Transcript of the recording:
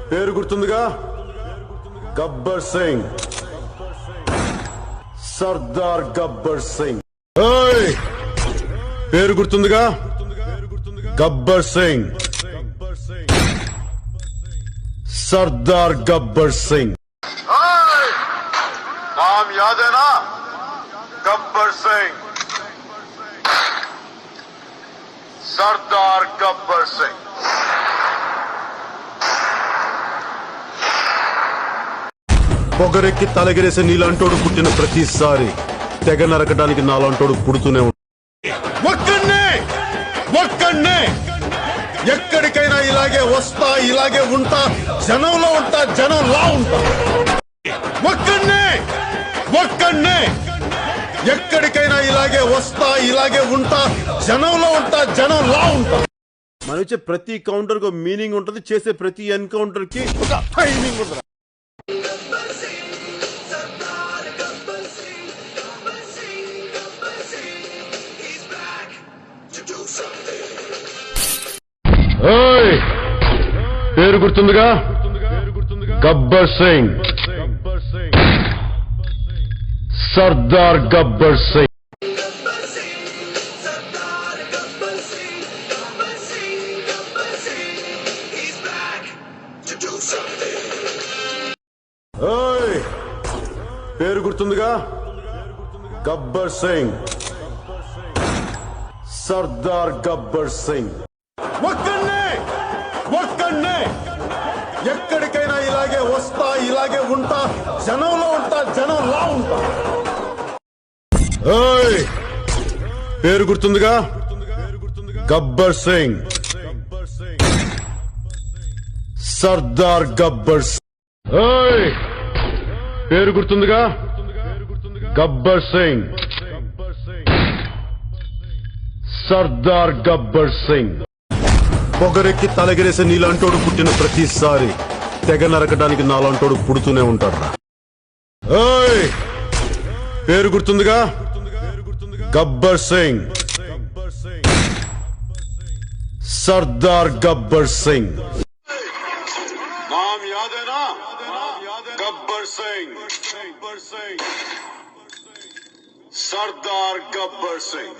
పేరు గుర్తుందిగా? గబ్బర్ సింగ్, సర్దార్ గబ్బర్ సింగ్. ఓయ్, పేరు గుర్తుందిగా? గబ్బర్ సింగ్, సర్దార్ గబ్బర్ సింగ్. नाम याद है ना? गब्बर सिंह, सरदार गब्बर सिंह. పొగరెక్కి తలగిరేసే నీలాంటోడు పుట్టిన ప్రతిసారి తెగ నరకడానికి నాలాంటోడు పుడుతూనే ఉంటాడు. ఒక్కడ్నే ఎక్కడికైనా ఇలాగే వస్తా, ఇలాగే ఉంటా, జనంలో ఉంటా, జనంలా ఉంటా. ఒక్కడ్నే ఎక్కడికైనా ఇలాగే వస్తా, ఇలాగే ఉంటా, జనంలో ఉంటా, జనంలా ఉంటా. మనం ఇచ్చే ప్రతి కౌంటర్ కు మీనింగ్ ఉంటుంది, చేసే ప్రతి ఎన్కౌంటర్ కి ఒక టైమింగ్ ఉంటుంది. పేరు గుర్తుందిగా? గబ్బర్ సింగ్, సర్దార్ గబ్బర్ సింగ్. పేరు గుర్తుందిగా? గబ్బర్ సింగ్, సర్దార్ గబ్బర్ సింగ్. ఒక్కడ్నే ఎక్కడికైనా ఇలాగే వస్తా, ఇలాగే ఉంటా, జనంలో ఉంటా, జనంలా ఉంటా. పేరు గుర్తుందిగా? గబ్బర్ సింగ్, సర్దార్ గబ్బర్ సింగ్. పేరు గుర్తుందిగా? గబ్బర్ సింగ్, సర్దార్ గబ్బర్ సింగ్. పొగరెక్కి తలగిరేసే నీలాంటోడు పుట్టిన ప్రతిసారి తెగ నరకడానికి నాలాంటోడు పుడుతూనే ఉంటాడు. పేరు గుర్తుందిగా? గబ్బర్ సింగ్, సర్దార్ గబ్బర్ సింగ్. नाम याद है ना? गब्बर सिंह, सरदार गब्बर सिंह.